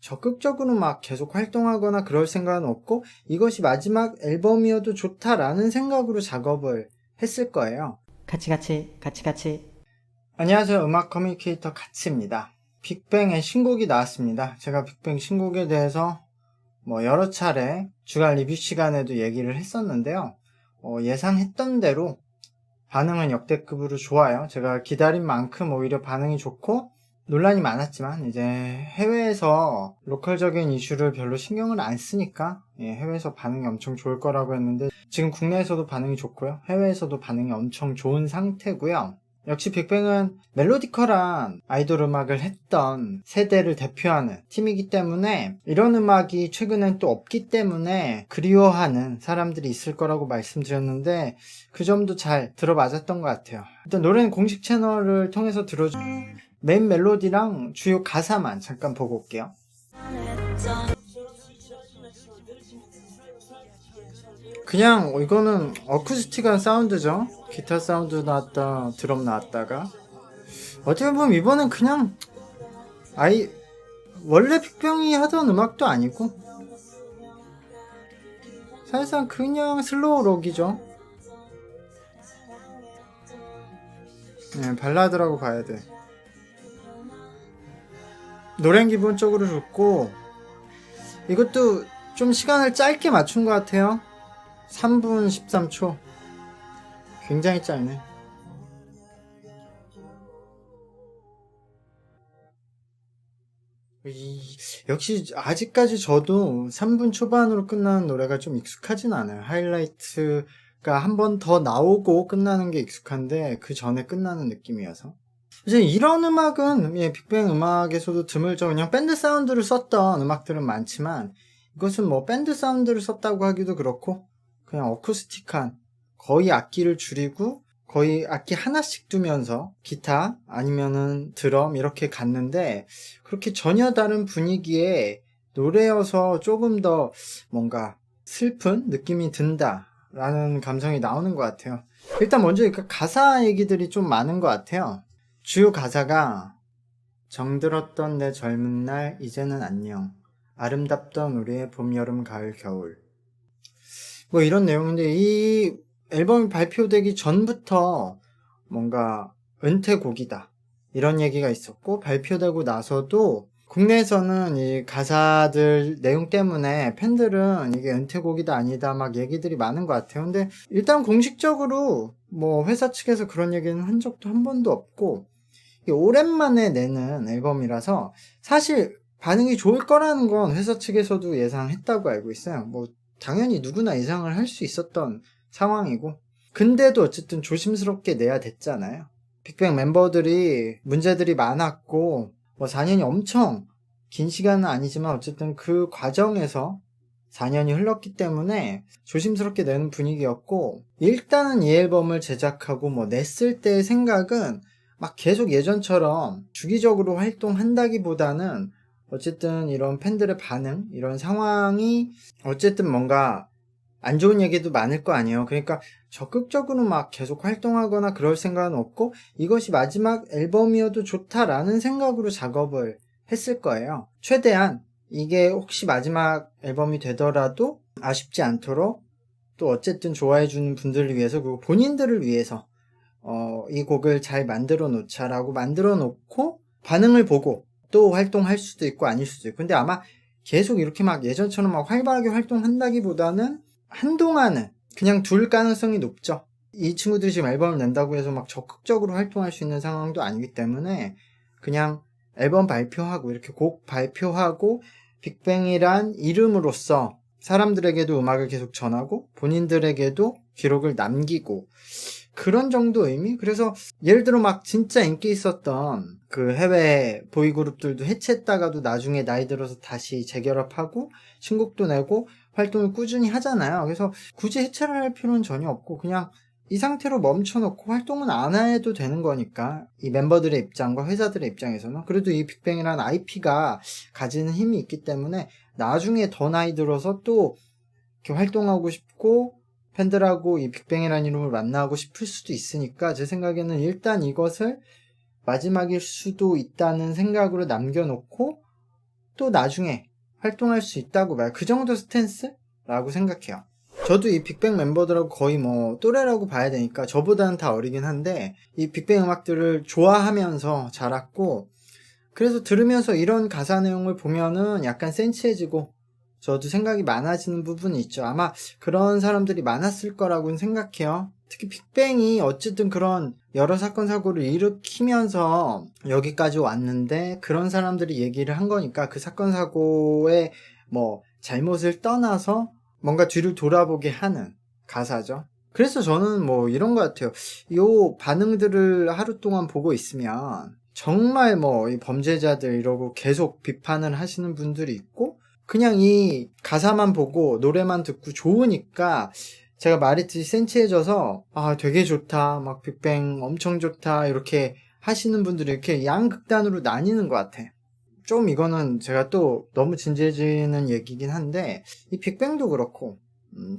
적극적으로 막 계속 활동하거나 그럴 생각은 없고 이것이 마지막 앨범이어도 좋다라는 생각으로 작업을 했을 거예요. 같이. 안녕하세요. 음악 커뮤니케이터 가치입니다. 빅뱅의 신곡이 나왔습니다. 제가 빅뱅 신곡에 대해서 여러 차례 주간 리뷰 시간에도 얘기를 했었는데요. 예상했던 대로 반응은 역대급으로 좋아요. 제가 기다린 만큼 오히려 반응이 좋고 논란이 많았지만 이제 해외에서 로컬적인 이슈를 별로 신경을 안 쓰니까 해외에서 반응이 엄청 좋을 거라고 했는데 지금 국내에서도 반응이 좋고요. 해외에서도 반응이 엄청 좋은 상태고요. 역시 빅뱅은 멜로디컬한 아이돌 음악을 했던 세대를 대표하는 팀이기 때문에 이런 음악이 최근엔 또 없기 때문에 그리워하는 사람들이 있을 거라고 말씀드렸는데 그 점도 잘 들어맞았던 것 같아요. 일단 노래는 공식 채널을 통해서 메인 멜로디랑 주요 가사만 잠깐 보고 올게요. 그냥 이거는 어쿠스틱한 사운드죠. 기타 사운드 나왔다, 드럼 나왔다가 어떻게 보면 이번엔 그냥 원래 빅뱅이 하던 음악도 아니고 사실상 그냥 슬로우 록이죠. 발라드라고 봐야 돼. 노래는 기본적으로 좋고 이것도 좀 시간을 짧게 맞춘 것 같아요. 3분 13초. 굉장히 짧네. 역시 아직까지 저도 3분 초반으로 끝나는 노래가 좀 익숙하진 않아요. 하이라이트가 한 번 더 나오고 끝나는 게 익숙한데 그 전에 끝나는 느낌이어서. 이제 이런 음악은 빅뱅 음악에서도 드물죠. 그냥 밴드 사운드를 썼던 음악들은 많지만 이것은 밴드 사운드를 썼다고 하기도 그렇고 그냥 어쿠스틱한 거의 악기를 줄이고 거의 악기 하나씩 두면서 기타 아니면은 드럼 이렇게 갔는데 그렇게 전혀 다른 분위기의 노래여서 조금 더 뭔가 슬픈 느낌이 든다라는 감성이 나오는 것 같아요. 일단 먼저 가사 얘기들이 좀 많은 것 같아요. 주요 가사가 정들었던 내 젊은 날 이제는 안녕 아름답던 우리의 봄, 여름, 가을, 겨울 이런 내용인데 이 앨범이 발표되기 전부터 뭔가 은퇴곡이다 이런 얘기가 있었고 발표되고 나서도 국내에서는 이 가사들 내용 때문에 팬들은 이게 은퇴곡이다 아니다 막 얘기들이 많은 것 같아요. 근데 일단 공식적으로 회사 측에서 그런 얘기는 한 적도 한 번도 없고 오랜만에 내는 앨범이라서 사실 반응이 좋을 거라는 건 회사 측에서도 예상했다고 알고 있어요. 당연히 누구나 예상을 할 수 있었던 상황이고 근데도 어쨌든 조심스럽게 내야 됐잖아요. 빅뱅 멤버들이 문제들이 많았고 4년이 엄청 긴 시간은 아니지만 어쨌든 그 과정에서 4년이 흘렀기 때문에 조심스럽게 내는 분위기였고 일단은 이 앨범을 제작하고 냈을 때의 생각은 막 계속 예전처럼 주기적으로 활동한다기보다는 어쨌든 이런 팬들의 반응 이런 상황이 어쨌든 뭔가 안 좋은 얘기도 많을 거 아니에요. 그러니까 적극적으로 막 계속 활동하거나 그럴 생각은 없고 이것이 마지막 앨범이어도 좋다라는 생각으로 작업을 했을 거예요. 최대한 이게 혹시 마지막 앨범이 되더라도 아쉽지 않도록 또 어쨌든 좋아해주는 분들을 위해서 그리고 본인들을 위해서 이 곡을 잘 만들어 놓자라고 만들어 놓고 반응을 보고 또 활동할 수도 있고 아닐 수도 있고 근데 아마 계속 이렇게 막 예전처럼 막 활발하게 활동한다기보다는 한동안은 그냥 둘 가능성이 높죠. 이 친구들이 지금 앨범을 낸다고 해서 막 적극적으로 활동할 수 있는 상황도 아니기 때문에 그냥 앨범 발표하고 이렇게 곡 발표하고 빅뱅이란 이름으로써 사람들에게도 음악을 계속 전하고 본인들에게도 기록을 남기고 그런 정도 의미? 그래서 예를 들어 막 진짜 인기 있었던 그 해외 보이그룹들도 해체했다가도 나중에 나이 들어서 다시 재결합하고 신곡도 내고 활동을 꾸준히 하잖아요. 그래서 굳이 해체를 할 필요는 전혀 없고 그냥 이 상태로 멈춰놓고 활동은 안 해도 되는 거니까 이 멤버들의 입장과 회사들의 입장에서는 그래도 이 빅뱅이라는 IP가 가지는 힘이 있기 때문에 나중에 더 나이 들어서 또 이렇게 활동하고 싶고 팬들하고 이 빅뱅이라는 이름을 만나고 싶을 수도 있으니까 제 생각에는 일단 이것을 마지막일 수도 있다는 생각으로 남겨놓고 또 나중에 활동할 수 있다고 봐요. 그 정도 스탠스라고 생각해요. 저도 이 빅뱅 멤버들하고 거의 뭐 또래라고 봐야 되니까 저보다는 다 어리긴 한데 이 빅뱅 음악들을 좋아하면서 자랐고, 그래서 들으면서 이런 가사 내용을 보면은 약간 센치해지고 저도 생각이 많아지는 부분이 있죠. 아마 그런 사람들이 많았을 거라고는 생각해요. 특히 빅뱅이 어쨌든 그런 여러 사건 사고를 일으키면서 여기까지 왔는데 그런 사람들이 얘기를 한 거니까 그 사건 사고의 뭐 잘못을 떠나서 뭔가 뒤를 돌아보게 하는 가사죠. 그래서 저는 뭐 이런 것 같아요. 요 반응들을 하루 동안 보고 있으면 정말 뭐 이 범죄자들 이러고 계속 비판을 하시는 분들이 있고, 그냥 이 가사만 보고 노래만 듣고 좋으니까 제가 말했듯이 센치해져서 아 되게 좋다, 막 빅뱅 엄청 좋다 이렇게 하시는 분들이 이렇게 양극단으로 나뉘는 것 같아. 좀 이거는 제가 또 너무 진지해지는 얘기긴 한데 이 빅뱅도 그렇고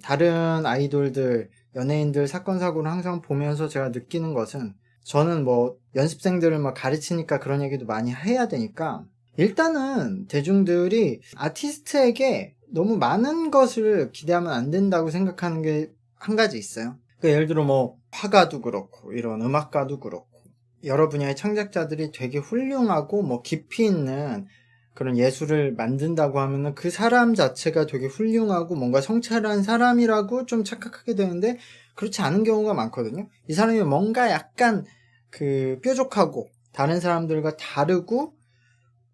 다른 아이돌들, 연예인들 사건 사고를 항상 보면서 제가 느끼는 것은, 저는 뭐 연습생들을 막 가르치니까 그런 얘기도 많이 해야 되니까 일단은 대중들이 아티스트에게 너무 많은 것을 기대하면 안 된다고 생각하는 게 한 가지 있어요. 그러니까 예를 들어 뭐 화가도 그렇고 이런 음악가도 그렇고 여러 분야의 창작자들이 되게 훌륭하고 뭐 깊이 있는 그런 예술을 만든다고 하면은 그 사람 자체가 되게 훌륭하고 뭔가 성찰한 사람이라고 좀 착각하게 되는데, 그렇지 않은 경우가 많거든요. 이 사람이 뭔가 약간 그 뾰족하고 다른 사람들과 다르고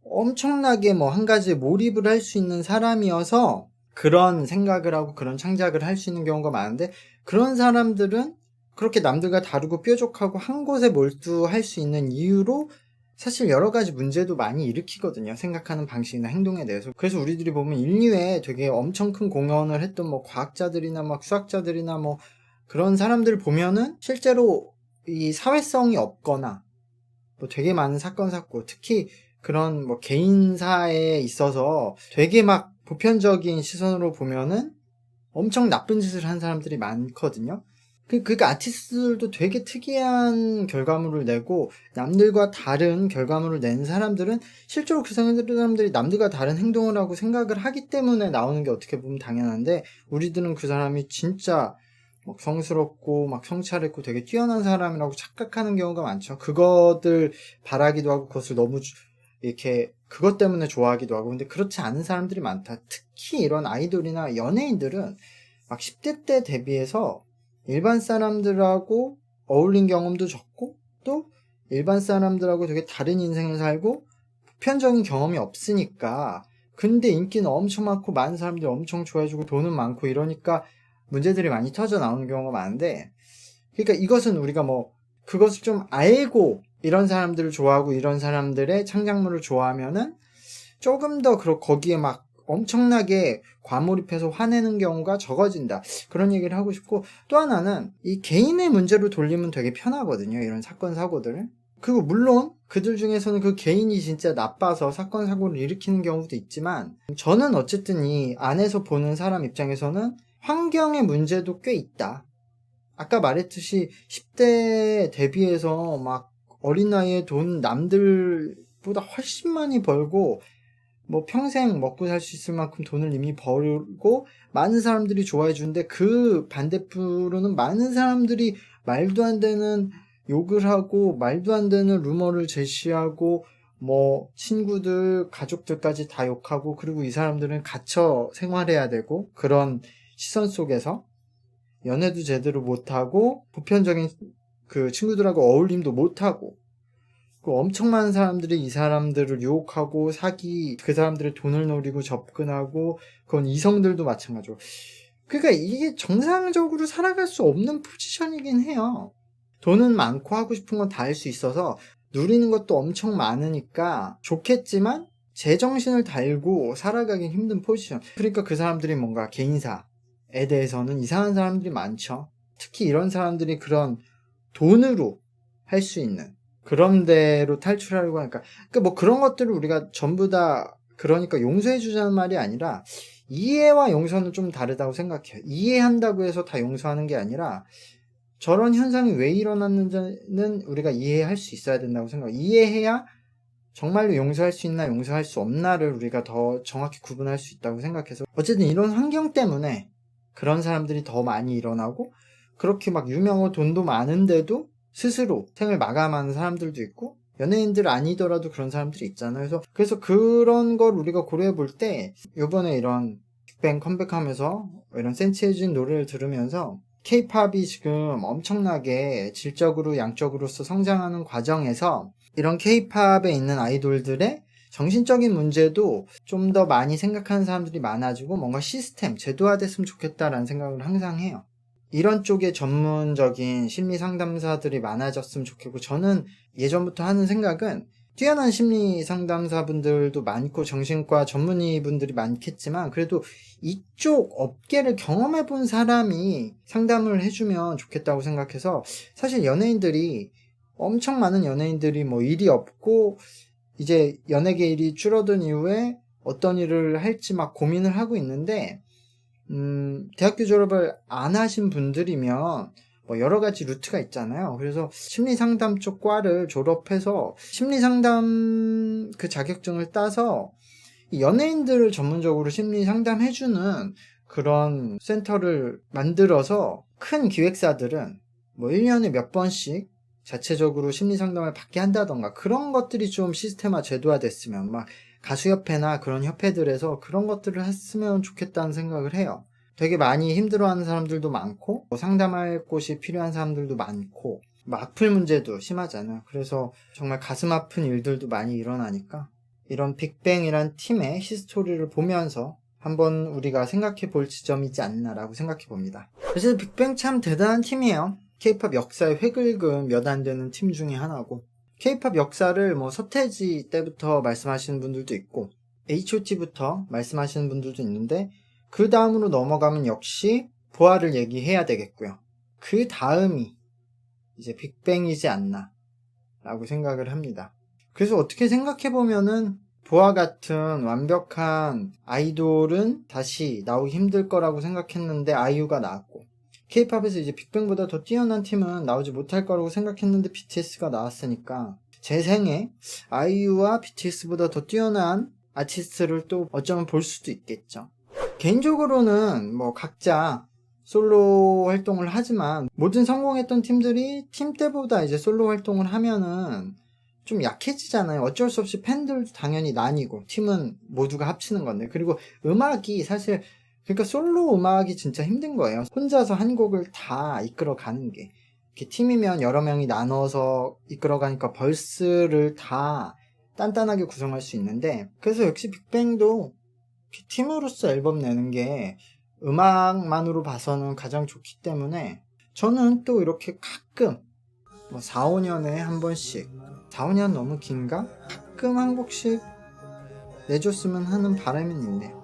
엄청나게 뭐 한 가지에 몰입을 할 수 있는 사람이어서 그런 생각을 하고 그런 창작을 할 수 있는 경우가 많은데, 그런 사람들은 그렇게 남들과 다르고 뾰족하고 한 곳에 몰두할 수 있는 이유로 사실 여러 가지 문제도 많이 일으키거든요. 생각하는 방식이나 행동에 대해서. 그래서 우리들이 보면 인류에 되게 엄청 큰 공헌을 했던 뭐 과학자들이나 막 수학자들이나 뭐 그런 사람들 보면은 실제로 이 사회성이 없거나 뭐 되게 많은 사건 사고, 특히 그런 뭐 개인사에 있어서 되게 막 보편적인 시선으로 보면은 엄청 나쁜 짓을 한 사람들이 많거든요. 그러니까 아티스트들도 되게 특이한 결과물을 내고 남들과 다른 결과물을 낸 사람들은 실제로 그 사람들이 남들과 다른 행동을 하고 생각을 하기 때문에 나오는 게 어떻게 보면 당연한데, 우리들은 그 사람이 진짜 막 성스럽고 막 성찰했고 되게 뛰어난 사람이라고 착각하는 경우가 많죠. 그것들 바라기도 하고 그것을 너무 이렇게 그것 때문에 좋아하기도 하고. 근데 그렇지 않은 사람들이 많다. 특히 이런 아이돌이나 연예인들은 막 10대 때 대비해서 일반 사람들하고 어울린 경험도 적고 또 일반 사람들하고 되게 다른 인생을 살고 보편적인 경험이 없으니까, 근데 인기는 엄청 많고 많은 사람들이 엄청 좋아해주고 돈은 많고 이러니까 문제들이 많이 터져 나오는 경우가 많은데, 그러니까 이것은 우리가 뭐 그것을 좀 알고 이런 사람들을 좋아하고 이런 사람들의 창작물을 좋아하면은 조금 더 거기에 막 엄청나게 과몰입해서 화내는 경우가 적어진다, 그런 얘기를 하고 싶고, 또 하나는 이 개인의 문제로 돌리면 되게 편하거든요, 이런 사건 사고들을. 그리고 물론 그들 중에서는 그 개인이 진짜 나빠서 사건 사고를 일으키는 경우도 있지만, 저는 어쨌든 이 안에서 보는 사람 입장에서는 환경의 문제도 꽤 있다. 아까 말했듯이 10대 대비해서 막 어린 나이에 돈 남들보다 훨씬 많이 벌고 뭐 평생 먹고 살 수 있을 만큼 돈을 이미 벌고 많은 사람들이 좋아해 주는데, 그 반대표로는 많은 사람들이 말도 안 되는 욕을 하고 말도 안 되는 루머를 제시하고 뭐 친구들 가족들까지 다 욕하고, 그리고 이 사람들은 갇혀 생활해야 되고 그런 시선 속에서 연애도 제대로 못하고 보편적인 그 친구들하고 어울림도 못하고, 그 엄청 많은 사람들이 이 사람들을 유혹하고 그 사람들의 돈을 노리고 접근하고, 그건 이성들도 마찬가지고. 그러니까 이게 정상적으로 살아갈 수 없는 포지션이긴 해요. 돈은 많고 하고 싶은 건 다 할 수 있어서 누리는 것도 엄청 많으니까 좋겠지만 제정신을 달고 살아가긴 힘든 포지션. 그러니까 그 사람들이 뭔가 개인사에 대해서는 이상한 사람들이 많죠. 특히 이런 사람들이 그런 돈으로 할 수 있는 그런 데로 탈출하려고 하니까, 그러니까 뭐 그런 것들을 우리가 전부 다 그러니까 용서해 주자는 말이 아니라, 이해와 용서는 좀 다르다고 생각해요. 이해한다고 해서 다 용서하는 게 아니라 저런 현상이 왜 일어났는지는 우리가 이해할 수 있어야 된다고 생각해요. 이해해야 정말로 용서할 수 있나 용서할 수 없나를 우리가 더 정확히 구분할 수 있다고 생각해서, 어쨌든 이런 환경 때문에 그런 사람들이 더 많이 일어나고, 그렇게 막 유명하고 돈도 많은데도 스스로 생을 마감하는 사람들도 있고, 연예인들 아니더라도 그런 사람들이 있잖아요. 그래서 그런 걸 우리가 고려해 볼 때, 요번에 이런 빅뱅 컴백하면서 이런 센치해진 노래를 들으면서 K-팝이 지금 엄청나게 질적으로 양적으로서 성장하는 과정에서 이런 K-팝에 있는 아이돌들의 정신적인 문제도 좀 더 많이 생각하는 사람들이 많아지고, 뭔가 시스템, 제도화됐으면 좋겠다라는 생각을 항상 해요. 이런 쪽에 전문적인 심리 상담사들이 많아졌으면 좋겠고, 저는 예전부터 하는 생각은 뛰어난 심리 상담사분들도 많고 정신과 전문의 분들이 많겠지만, 그래도 이쪽 업계를 경험해 본 사람이 상담을 해주면 좋겠다고 생각해서, 사실 연예인들이, 엄청 많은 연예인들이 뭐 일이 없고 이제 연예계 일이 줄어든 이후에 어떤 일을 할지 막 고민을 하고 있는데, 대학교 졸업을 안 하신 분들이면 뭐 여러 가지 루트가 있잖아요. 그래서 심리상담 쪽 과를 졸업해서 심리상담 그 자격증을 따서 연예인들을 전문적으로 심리상담해주는 그런 센터를 만들어서, 큰 기획사들은 뭐 1년에 몇 번씩 자체적으로 심리상담을 받게 한다던가, 그런 것들이 좀 시스템화 제도화 됐으면, 막 가수협회나 그런 협회들에서 그런 것들을 했으면 좋겠다는 생각을 해요. 되게 많이 힘들어하는 사람들도 많고, 뭐 상담할 곳이 필요한 사람들도 많고, 뭐 악플 문제도 심하잖아요. 그래서 정말 가슴 아픈 일들도 많이 일어나니까, 이런 빅뱅이란 팀의 히스토리를 보면서 한번 우리가 생각해 볼 지점이지 않나라고 생각해 봅니다. 사실 빅뱅 참 대단한 팀이에요. K-팝 역사에 획을 몇 안 되는 팀 중에 하나고, K-팝 역사를 뭐 서태지 때부터 말씀하시는 분들도 있고, H.O.T부터 말씀하시는 분들도 있는데, 그 다음으로 넘어가면 역시 보아를 얘기해야 되겠고요. 그 다음이 이제 빅뱅이지 않나 라고 생각을 합니다. 그래서 어떻게 생각해보면은 보아 같은 완벽한 아이돌은 다시 나오기 힘들 거라고 생각했는데 아이유가 나왔고, K-팝에서 이제 빅뱅보다 더 뛰어난 팀은 나오지 못할 거라고 생각했는데 BTS가 나왔으니까, 제 생에 아이유와 BTS보다 더 뛰어난 아티스트를 또 어쩌면 볼 수도 있겠죠. 개인적으로는 뭐 각자 솔로 활동을 하지만, 모든 성공했던 팀들이 팀 때보다 이제 솔로 활동을 하면은 좀 약해지잖아요. 어쩔 수 없이 팬들도 당연히 나뉘고, 팀은 모두가 합치는 건데. 그리고 음악이 사실, 그러니까 솔로 음악이 진짜 힘든 거예요. 혼자서 한 곡을 다 이끌어가는 게. 이렇게 팀이면 여러 명이 나눠서 이끌어가니까 벌스를 다 단단하게 구성할 수 있는데, 그래서 역시 빅뱅도 팀으로서 앨범 내는 게 음악만으로 봐서는 가장 좋기 때문에, 저는 또 이렇게 가끔 뭐 4, 5년에 한 번씩, 4, 5년 너무 긴가? 가끔 한 곡씩 내줬으면 하는 바람은 있네요.